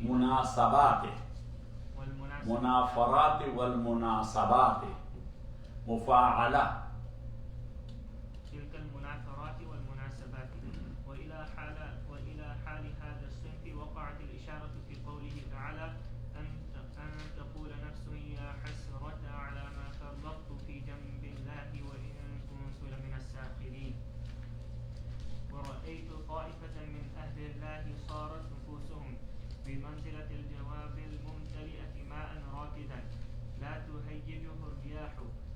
मुनासबात, मुनाफरात वल मुनासबात, मुफाअला تلك المنافرات والمناسبات. وإلى حال هذا الصنف وقعت الإشارة في قوله تعالى أن تقول نفس يا حسرة على ما فرطت في جنب الله وإن كنت لمن الساخرين. ورأيت طائفة من أهل الله صارت نفوسهم بمنزلة الجواب الممتلئة ماء راكدا لا تهيجه الرياح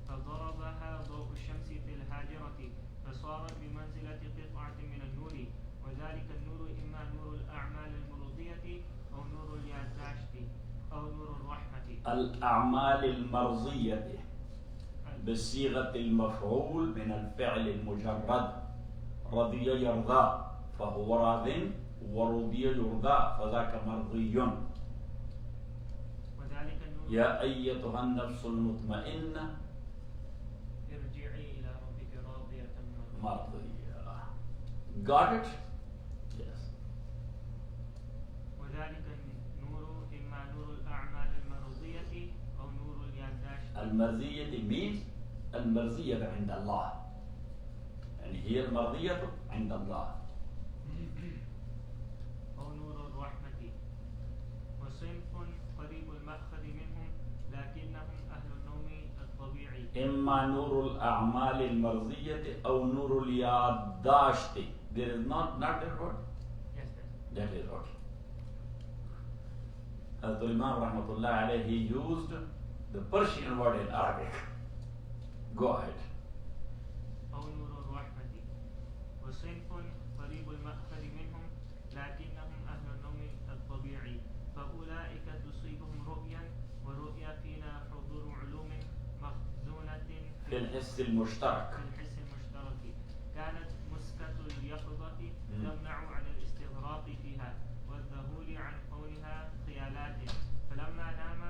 فضربها ضوء الشمس في الهاجرة فصارت بمنزلة قطعة من النور. وذلك النور إما نور الأعمال المرضية أو نور الياداشت أو نور الرحمة. الأعمال المرضية بصيغة المفعول من الفعل المجرد، رضي يرضى فهو راض، ورضي يرضى فذاك مرضي. وذلك النور يا أيتها النفس المطمئنة ارجعي إلى ربك راضية مرضية. Got it? Yes. وذلك النور إما نور الأعمال المرضية أو نور الياداشت. المرضية means المرضية عند الله، يعني هي المرضية عند الله. أو نور الرحمة. وصنف قريب المأخذ منهم لكنهم أهل النوم الطبيعي. إما نور الأعمال المرضية أو نور الياداشت. There is not that word? Yes, yes. That is what. As the Imam Rahmatullah alayhi, he used the Persian word in Arabic. Go ahead. أو نور الرحمة. وصنف قريب المأخذ منهم لكنهم أهل النوم الطبيعي فأولئك تصيبهم رؤيا، ورؤيا فينا حضور علوم مخزونة في الحس المشترك. في الحس المشترك كانت مسكة اليقظة تمنع عن الاستغراق فيها والذهول عن كونها خيالات، فلما نام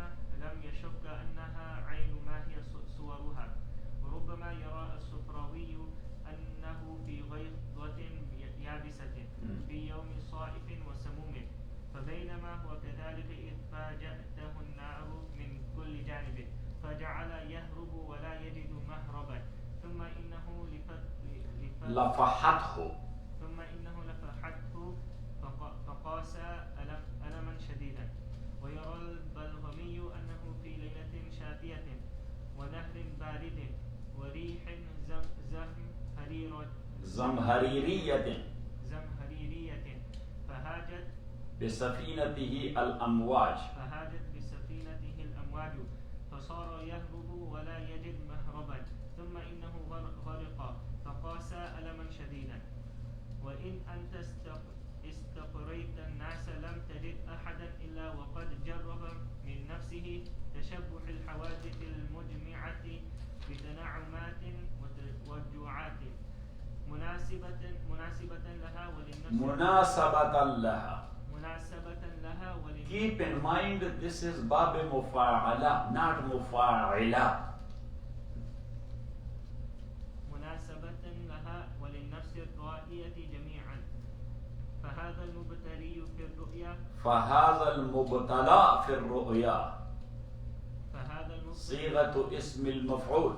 لم يشك أنها عين ما هي صورها. وربما يرى السفراوي أنه في غيضة يابسة في يوم صائف وسموم، فبينما هو كذلك إذ فاجأته النار من كل جانب فجعل يهرب ولا يجد مهربا، ثم إنه لفحته فقاسى ألما شديدا. ويرى البلغمي أنه في ليلة شاتية ونهر بارد وريح زمهريرية فهاجت بسفينته الأمواج فصار يهرب ولا يجد مهربا، ثم إنه غرق فقاسى ألما شديدا. وإن أنت استقريت الناس لم تجد أحدا إلا وقد جرب من نفسه تشبه الحوادث المجمعة بتنعمات وجوعات مناسبة لها وللنفس. Keep in mind this is bab mufa'ala, not mufa'ila. مناسبة لها وللنفس الرائية جميعا. فهذا المبتلى في الرؤيا صيغة اسم المفعول.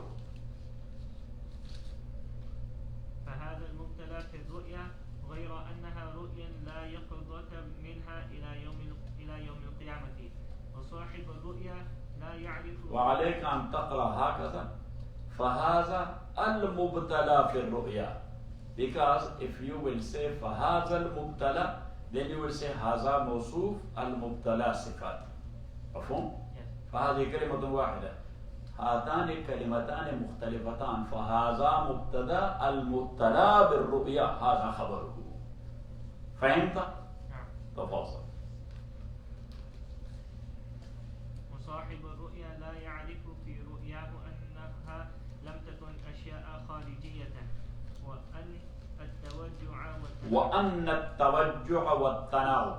فهذا المبتلى في الرؤيا غير أنها رؤيا لا يقظة منها إلى يوم القيامة، وصاحب الرؤيا لا يعرف. وعليك أن تقرأ هكذا فهذا المبتلى في الرؤيا, because if you will say فهذا المبتلى then you will say هذا موصوف المبتلى صفات. مفهوم؟ فهذه كلمة واحدة، هاتان كلمتان مختلفتان. فهذا مبتدا المبتلى بالرؤيا هذا خبره. فهمت؟ نعم. تفاصيل. وصاحب الرؤيا لا يعرف في رؤياه أنها لم تكن أشياء خارجية، وأن التوجع والتنعم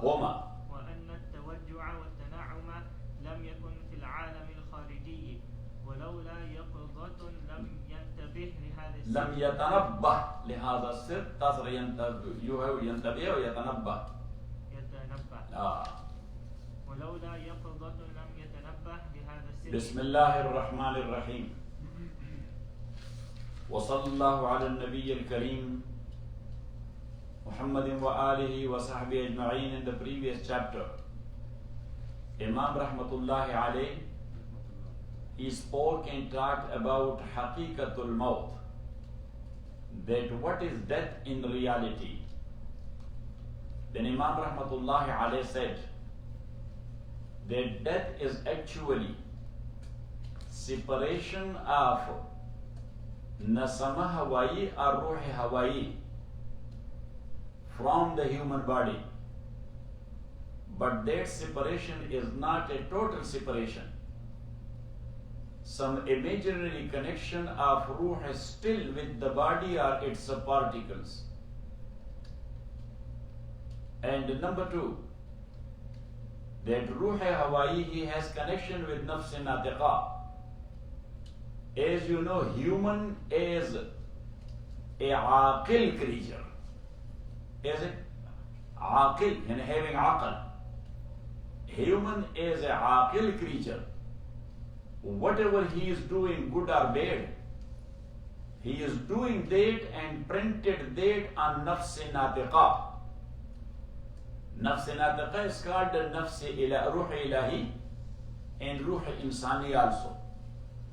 لم يكن في العالم الخارجي، ولولا يقظة لم ينتبه لهذا السر. لم يتنبه لهذا السر. تصر ينتبه ويتنبه. ولولا يقظة لم يتنبه بهذا السر. بسم الله الرحمن الرحيم. وصلى الله على النبي الكريم Muhammad wa alihi wa sahbihi ajma'in. In the previous chapter, Imam Rahmatullahi alayh, he spoke and talked about Haqiqatul Maut, that what is death in reality. Then Imam Rahmatullahi alayh said that death is actually separation of Nasama Hawaii or Ruh Hawaii from the human body. But that separation is not a total separation. Some imaginary connection of Ruh is still with the body or its particles. And number two, that Ruh Hawaii, he has connection with Nafs Natiqa. As you know, human is a aqil creature. Is it? Aqil, and having aql. Human is a aqil creature. Whatever he is doing, good or bad, he is doing that and printed that on Nafs Natiqa. Nafs Natiqa is called Nafs Ruh Ilahi and Ruh Insani also,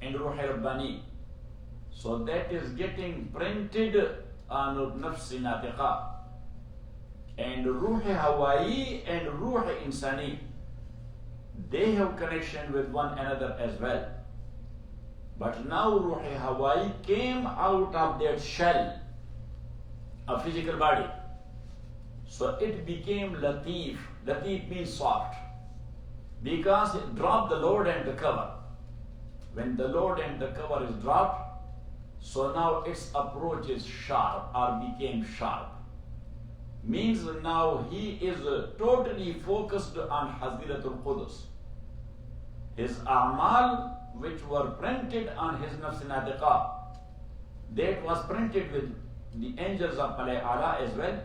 and Ruh Rabbani. So that is getting printed on Nafs Natiqa. And Ruh Hawaii and Ruh Insani, they have connection with one another as well. But now Ruh Hawaii came out of that shell, a physical body. So it became Latif. Latif means soft, because it dropped the load and the cover. When the load and the cover is dropped, so now its approach is sharp or became sharp. Means now he is totally focused on Hadith al Qudsi. His a'mal, which were printed on his Nafs Natiqa, that was printed with the angels of Allah as well.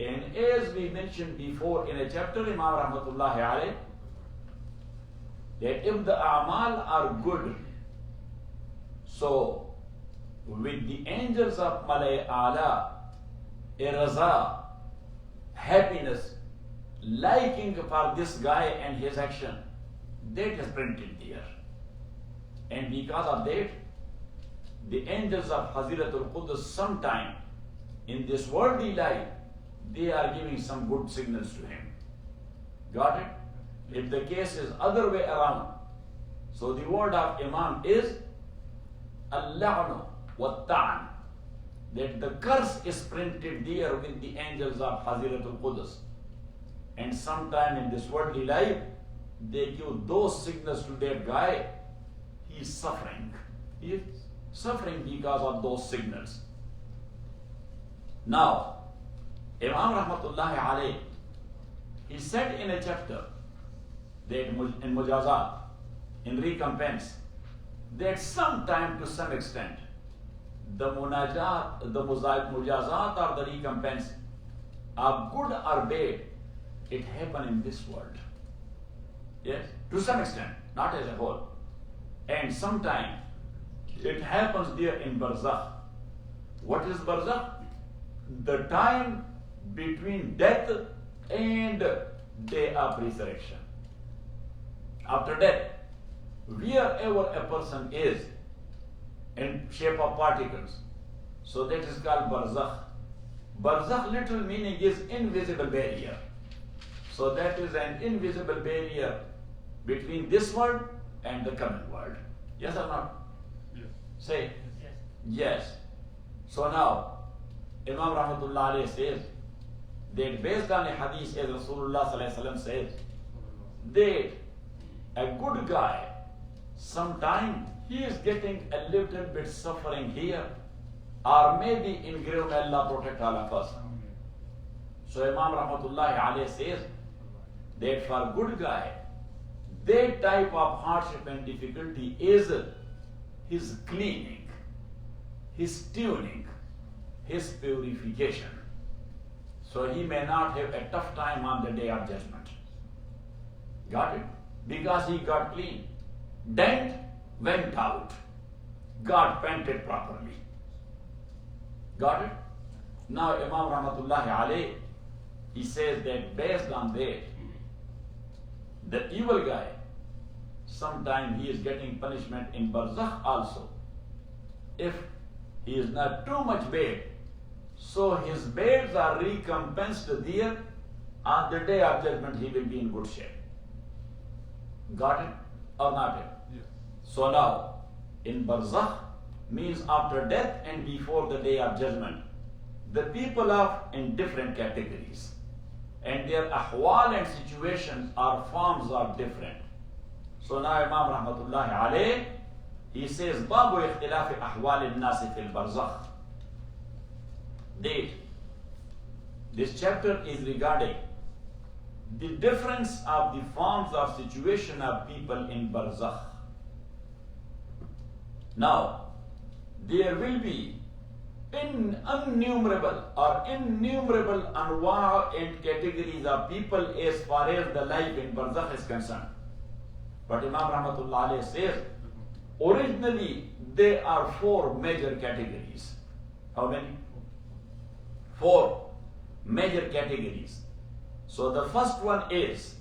And as we mentioned before in a chapter, Imam Rahmatullahi alayh, that if the a'mal are good, so with the angels of Allah, a raza, happiness, liking for this guy and his action, that is printed there. And because of that, the angels of Hadith al Qudsi sometime in this worldly life, they are giving some good signals to him. Got it? If the case is other way around, so the word of Imam is al-la'nu wa-ta'an, that the curse is printed there with the angels of Hadith al Qudsi. And sometime in this worldly life, they give those signals to that guy. He is suffering. He is suffering because of those signals. Now, Imam Rahmatullahi alayh, he said in a chapter that in Mujazat, in recompense, that sometime to some extent, the munajat, the mujazat or the recompense are good or bad, it happen in this world. Yes, to some extent, not as a whole. And sometime it happens there in Barzakh. What is Barzakh? The time between death and day of resurrection. After death, wherever a person is in shape of particles, so that is called Barzakh. Barzakh literal meaning is invisible barrier. So that is an invisible barrier between this world and the coming world. Yes or not? Yes. Say Yes. yes. So now, Imam Rahmatullah alayh says that based on a hadith, as Rasulullah sallallahu alaihi wasallam says, that a good guy, sometime he is getting a little bit suffering here, or maybe in grave, may Allah protect all of us. So Imam Rahmatullahi alayh says that for good guy, that type of hardship and difficulty is his cleaning, his tuning, his purification. So he may not have a tough time on the day of judgment. Got it? Because he got clean. Dent went out. Got painted properly. Got it? Now Imam Rahmatullahi alayh, he says that based on that, the evil guy, sometime he is getting punishment in barzakh also. If he is not too much bad, so his bads are recompensed there. On the day of judgment, he will be in good shape. Got it or not it? Yes. So now, in barzakh means after death and before the day of judgment, the people are in different categories, and their ahwal and situations or forms are different. So now Imam Rahmatullahi alayh, he says, Babu ikhtilafi ahwal al-nasi fil barzakh. This chapter is regarding the difference of the forms of situation of people in barzakh. Now, there will be innumerable anwa and categories of people as far as the life in barzakh is concerned. But Imam Rahmatullah alayh says, originally there are 4 major categories. How many? 4 major categories. So the first one is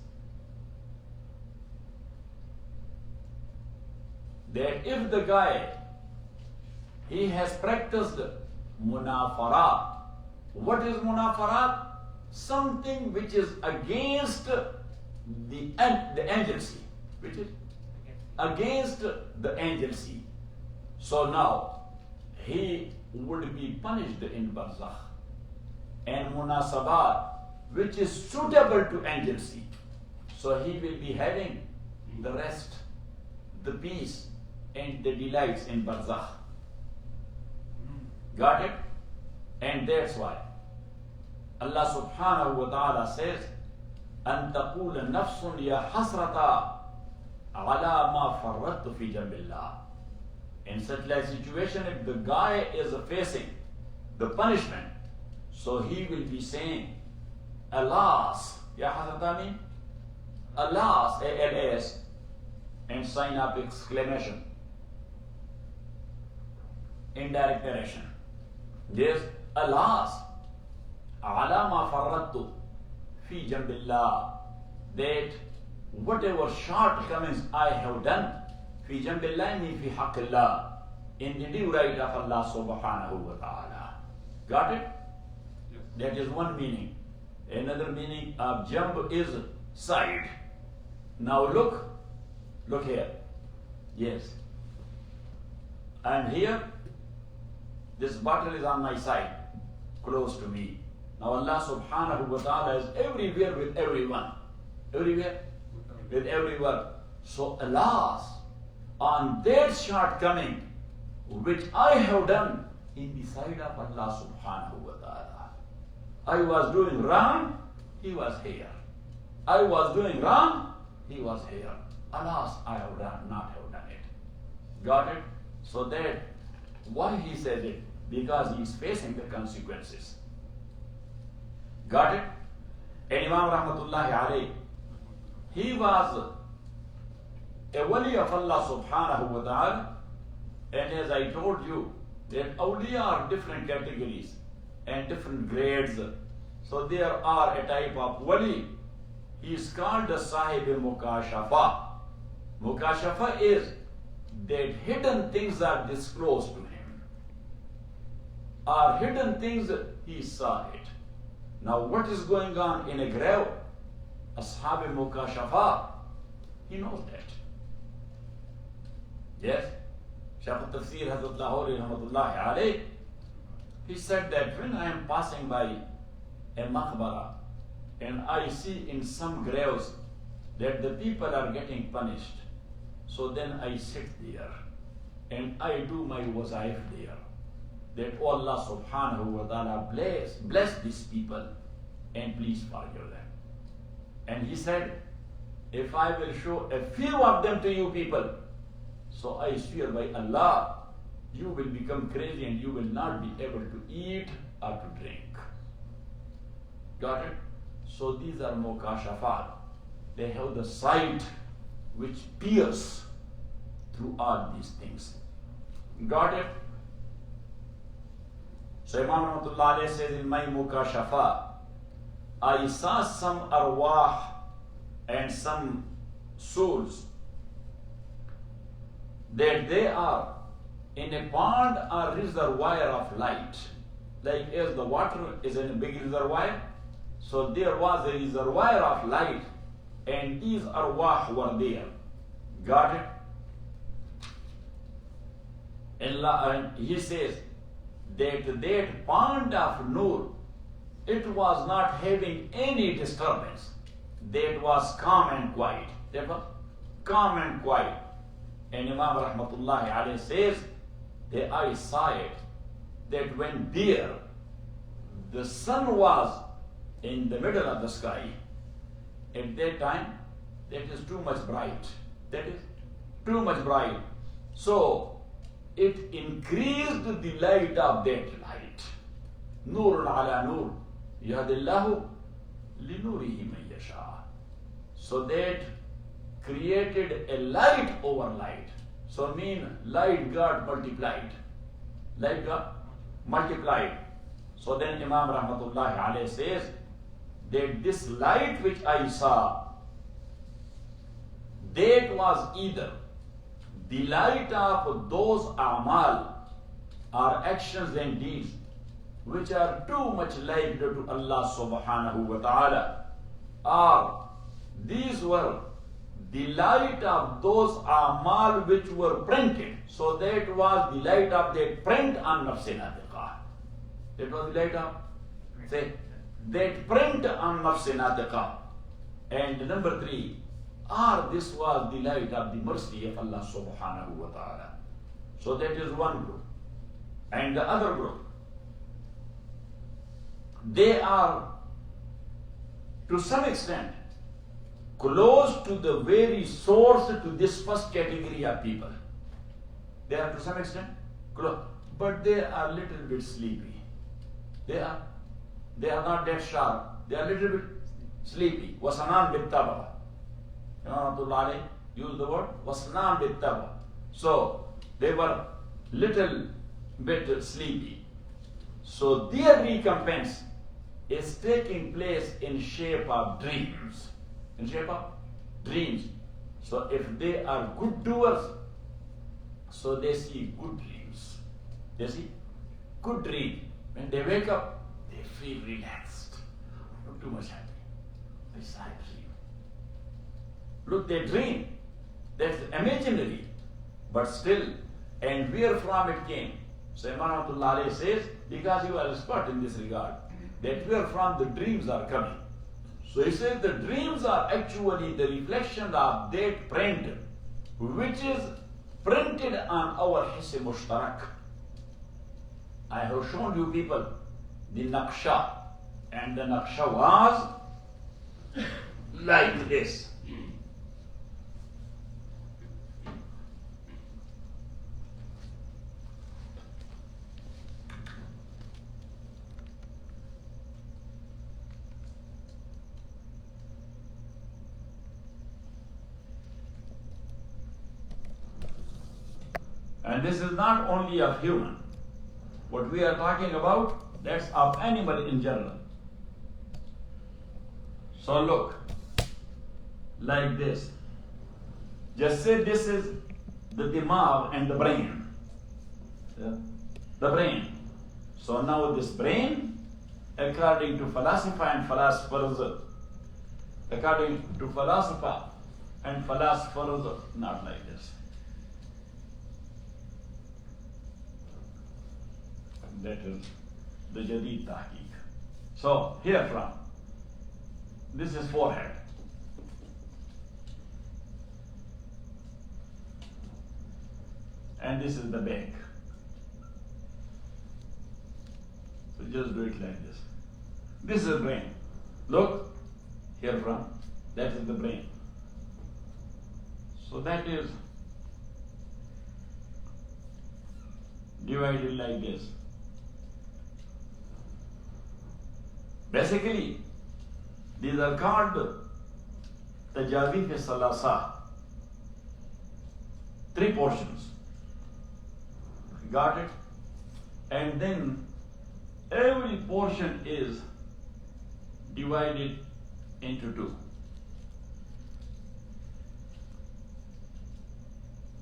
that if the guy, he has practiced munafarat. What is munafarat? Something which is against the agency. Which is against the agency. So now, he would be punished in barzakh. And munasabat, which is suitable to agency. So he will be having the rest, the peace, and the delights in barzakh. Got it? And that's why Allah subhanahu wa ta'ala says, أَن تَقُولَ نَفْسٌ يَا حَسْرَةً عَلَى مَا فَرَّطْتُ فِي جَنبِ اللَّهِ. In such like situation, if the guy is facing the punishment, so he will be saying, alas, ya hasrata mean? Alas, A-L-A-S, and sign of exclamation. Indirect narration. Yes, alas, ala ma farrattu fi jambillah, that whatever shortcomings I have done, fi jambillah means fi haqqillah, in the due right of Allah subhanahu wa ta'ala. Got it? Yes. That is one meaning. Another meaning of jamb is side. Now look here. Yes. I am here. This bottle is on my side, close to me. Now Allah subhanahu wa ta'ala is everywhere with everyone. Everywhere with everyone. So alas, on that shortcoming which I have done in the side of Allah subhanahu wa ta'ala. I was doing wrong, he was here. I was doing wrong, he was here. Alas, I have not have done it. Got it? So that, why he said it? Because he is facing the consequences. Got it? And Imam Rahmatullahi alayh, he was a wali of Allah subhanahu wa ta'ala, and as I told you, that awliya are different categories and different grades. So there are a type of wali. He is called the Sahib Mukashafa. Mukashafa is that hidden things are disclosed to him. Or hidden things, he saw it. Now what is going on in a grave? Ashab Mukashafa, he knows that. Yes? Shaykh Tafsir Hadith al Qudsi, he said that when I am passing by a maqbara and I see in some graves that the people are getting punished, so then I sit there and I do my wazaif there. That oh Allah subhanahu wa ta'ala bless these people and please forgive them. And he said, if I will show a few of them to you people, so I swear by Allah, you will become crazy and you will not be able to eat or to drink. Got it? So these are mukashafat. they have the sight which pierces through all these things. Got it? So Imam Rahmatullah Alayhi says in my Mukashafa, I saw some arwah and some souls that they are in a pond or reservoir of light. Like as the water is in a big reservoir, so there was a reservoir of light and these arwah were there. Got it? And he says that pond of Nur, it was not having any disturbance. That was calm and quiet. That was calm and quiet. And Imam Rahmatullahi Alayhi says that I saw it, that when there the sun was in the middle of the sky, at that time that is too much bright. That is too much bright. So it increased the light of that light. Nurun ala nur, yahdillahu linurihi man yasha. So that created a light over light. So mean light got multiplied. Light got multiplied. So then Imam Rahmatullahi Alayhi says that this light which I saw, that was either the light of those a'mal or actions and deeds which are too much like to Allah subhanahu wa ta'ala, or these were the light of those a'mal which were printed. So that was the light of that print on nafs natiqa. That was the light of, say, that print on nafs natiqa. And number 3, or this was the light of the mercy of Allah subhanahu wa ta'ala. So that is one group. And the other group, they are to some extent close to the very source to this first category of people. They are to some extent close, but they are a little bit sleepy. They are not that sharp. They are a little bit sleepy. Wasanan bittaba. Imam used the word wasanan bittaba. So they were little bit sleepy. So their recompense is taking place in shape of dreams. In shape of dreams. So if they are good doers, so they see good dreams. They see good dreams. When they wake up, they feel relaxed. Not too much happy. They sigh dream. Look, they dream. That's imaginary. But still, and where from it came? So Imam Abdullah says, because you are expert in this regard, that where from the dreams are coming. So he says the dreams are actually the reflection of that print, which is printed on our Hiss Mushtarak. I have shown you people the Naqsha, and the Naqsha was like this. And this is not only of human. What we are talking about, that's of animal in general. So look, like this. Just say this is the dimag and the brain. Yeah? The brain. So now this brain, according to philosopher and philosophers, not like this. That is the Jadid Tahqiq. So, here from, this is forehead. And this is the back. So just do it like this. This is brain. Look, here from, that is the brain. So that is divided like this. Basically, these are called tajawif salasa, 3 portions. Got it? And then every portion is divided into 2.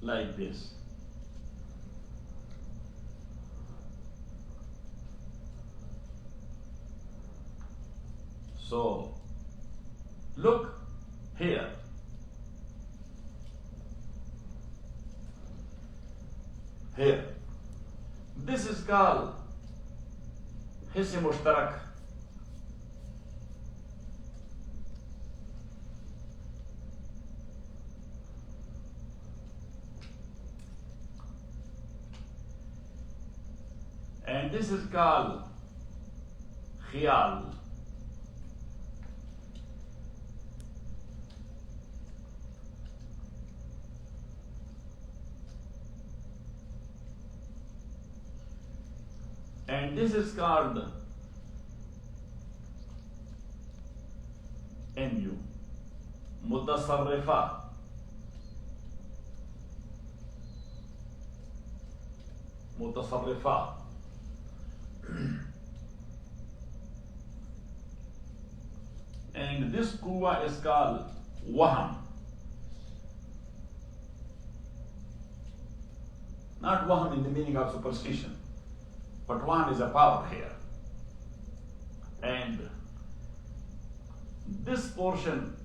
Like this. So, look here. Here. This is called Hiss Mushtarak. And this is called Khiyal. And this is called MU, Mutasarrifa. Mutasarrifa. And this Quwa is called Waham. Not Waham in the meaning of superstition, but Waham is a power here. And this portion,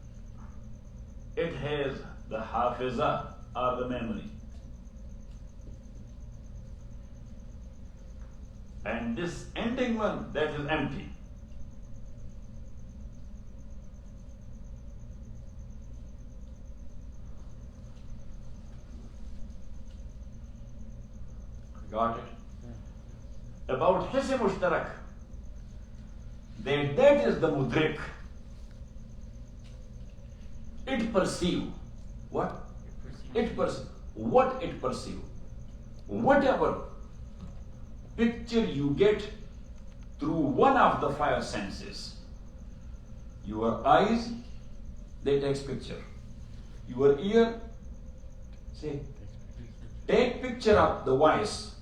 it has the Hafiza or the memory. And this ending one, that is empty. Got it? About Hiss Mushtarak, that is the Mudrik. It perceive. What? It perceive. What it perceive. Whatever picture you get through one of the 5 senses. Your eyes, they takes picture. Your ear, say, take picture of the voice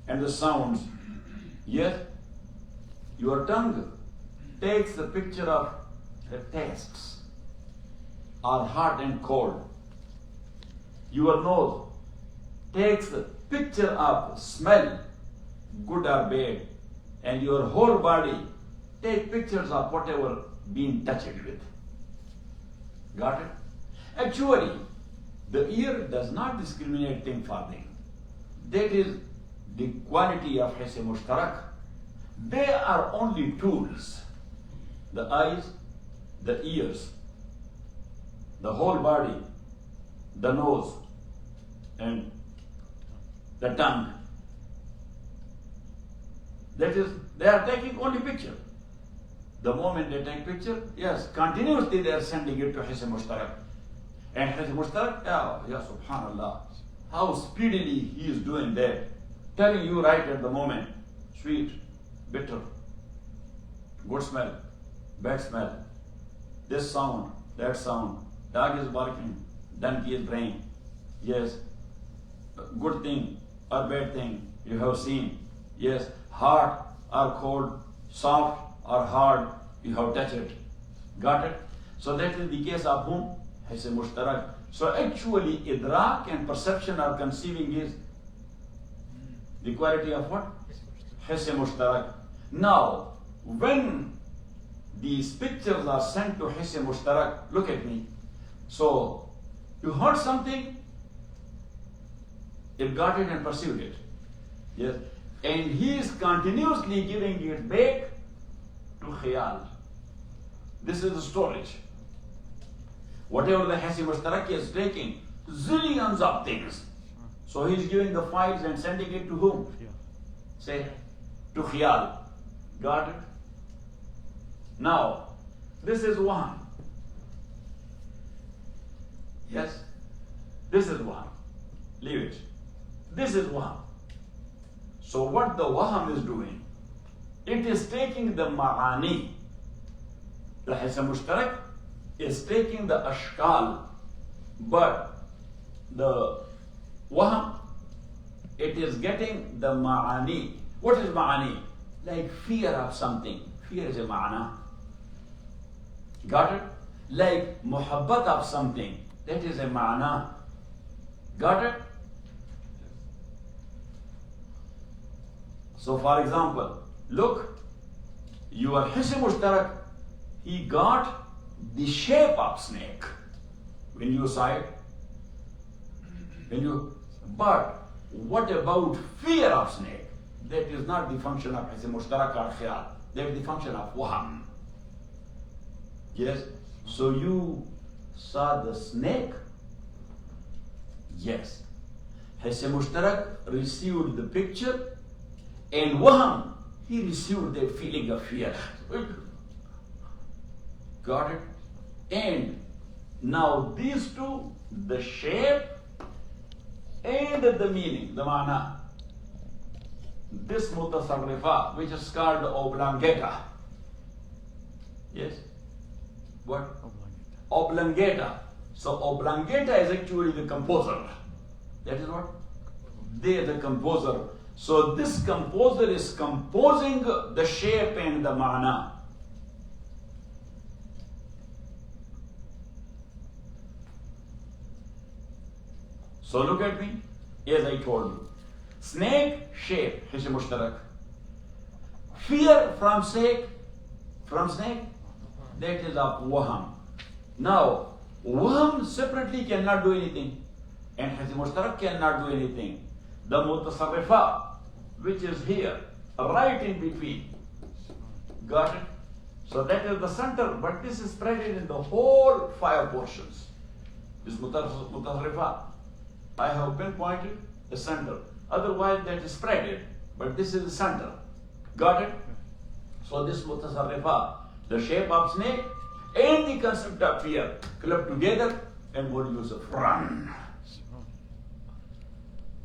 and the sounds. Yes, your tongue takes the picture of the tastes, or hot and cold. Your nose takes the picture of smell, good or bad, and your whole body take pictures of whatever being touched with. Got it? Actually, the ear does not discriminate thing for thing. That is the quality of Hiss Mushtarak. They are only tools. The eyes, the ears, the whole body, the nose, and the tongue. That is, they are taking only picture. The moment they take picture, yes, continuously they are sending it to Hiss Mushtarak. And Hiss Mushtarak, yeah, subhanallah, how speedily he is doing that. Telling you right at the moment, sweet, bitter, good smell, bad smell, this sound, that sound, dog is barking, donkey is braying. Yes, good thing or bad thing you have seen. Yes, hot or cold, soft or hard, you have touched it. Got it? So that is the case of whom? Hiss Mushtarak. So actually, idrak and perception or conceiving is the quality of what? Hiss Mushtarak. Now, when these pictures are sent to Hiss Mushtarak, look at me. So, you heard something, it got it and perceived it. Yes. And he is continuously giving it back to Khayal. This is the storage. Whatever the Hiss Mushtarak is taking, zillions of things. So he is giving the files and sending it to whom? Say, to Khayal. Got it? Now, this is Waham. Yes? This is Waham. Leave it. This is Waham. So what the Waham is doing, it is taking the Ma'ani, the Hiss Mushtarak, is taking the ashkal, but the wahm, it is getting the ma'ani. What is ma'ani? Like fear of something. Fear is a ma'ana. Got it? Like muhabbat of something. That is a ma'ana. Got it? So for example, look, your Hiss Mushtarak, he got the shape of snake when you saw it. But what about fear of snake? That is not the function of Hiss Mushtarak or khayal. That is the function of wahm. Yes? So you saw the snake? Yes. Hiss Mushtarak received the picture, and wahm, he received that feeling of fear. Got it? And now these two, the shape and the meaning, the mana, this mutasarrifa, which is called oblongata. Yes? What? Oblongata. So oblongata is actually the composer. That is what? They are the composer. So this composer is composing the shape and the mana. So look at me, as I told you. Snake, shape, Hiss Mushtarak. Fear from snake, that is of wahm. Now, wahm separately cannot do anything, and Hiss Mushtarak cannot do anything. The mutasarrifa, which is here, right in between. Got it? So that is the center, but this is spread in the whole 5 portions. This mutasarrifa. I have pinpointed the center. Otherwise, that is spread, but this is the center. Got it? So this mutasarrifa, the shape of snake and the concept of fear, clubbed together and what use of run.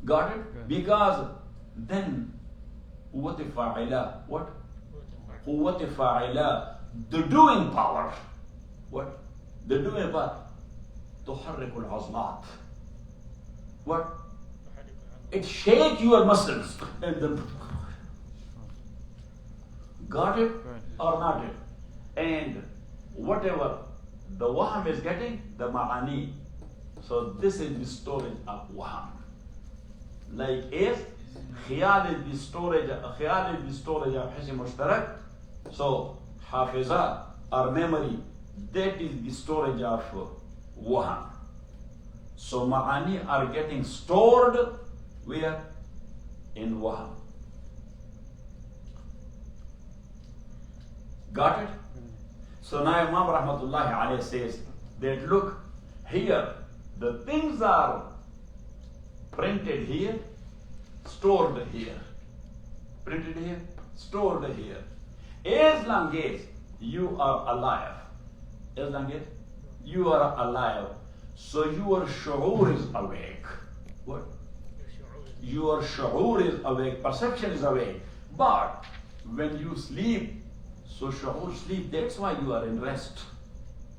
Got it? Because then, what? The doing power. What? The doing power. تحرك العظمات. What? It shakes your muscles. And then, got it or not it? And whatever the wahm is getting, the ma'ani. So this is the storage of wahm. Like as khayal is the storage of Hiss Mushtarak. So hafiza or memory, that is the storage of wahm. So ma'ani are getting stored where? In wahm. Got it? So now Imam Rahmatullahi alayhi says that look, here the things are printed here, stored here. Printed here, stored here. As long as you are alive, so your shu'ur is awake. What? Your shu'ur is awake, perception is awake. But when you sleep, so shu'ur sleep, that's why you are in rest.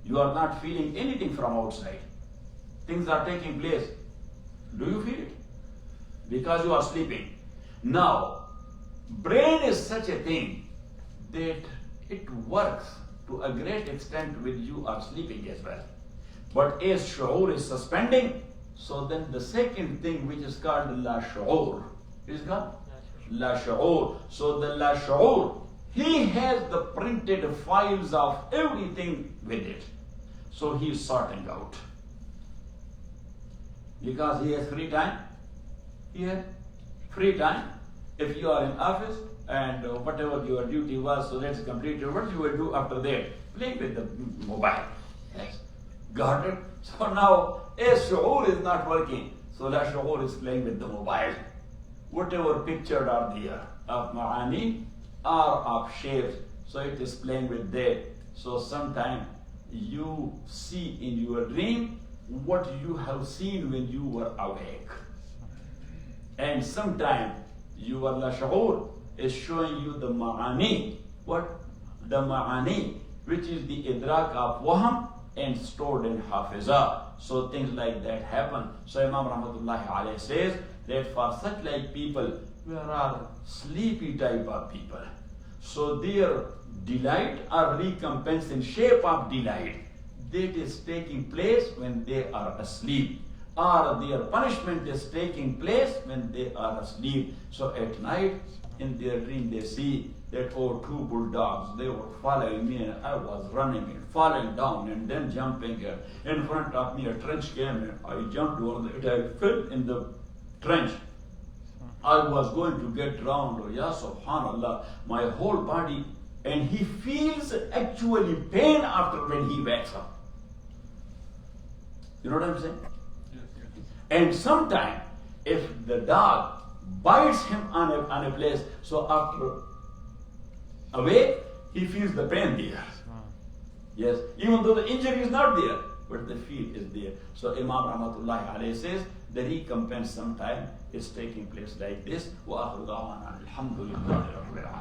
You are not feeling anything from outside. Things are taking place. Do you feel it? Because you are sleeping. Now, brain is such a thing that it works to a great extent when you are sleeping as well. But as shu'ur is suspending, so then the second thing which is called la shu'ur is called la shu'ur. So the la shu'ur, he has the printed files of everything with it. So he is sorting out. Because he has free time. He has free time. If you are in office and whatever your duty was, so that's completed, what you will do after that? Play with the mobile. Yes. Got it? So now, as shu'ur is not working, so la shu'ur is playing with the mobile. Whatever pictured are there of ma'ani or of shapes, so it is playing with that. So sometimes you see in your dream what you have seen when you were awake. And sometimes your la shu'ur is showing you the ma'ani. What? The ma'ani, which is the idrak of wahm, and stored in Hafiza. So things like that happen. So Imam Rahmatullahi alayhi says that for such like people, there are sleepy type of people. So their delight or recompense in shape of delight, that is taking place when they are asleep, or their punishment is taking place when they are asleep. So at night in their dream they see that, oh, two bulldogs, they were following me, and I was running and falling down and then jumping. In front of me a trench came and I jumped over it. I fell in the trench. I was going to get drowned. Oh, ya subhanallah, my whole body. And he feels actually pain after when he wakes up. You know what I'm saying? Yes. And sometimes if the dog bites him on a place, so after awake, he feels the pain there. Yes, even though the injury is not there, but the feel is there. So Imam Rahmatullahi alayhi says the recompense sometime is taking place like this. Wa akhiru da'wana alhamdulillahi rabbil alamin.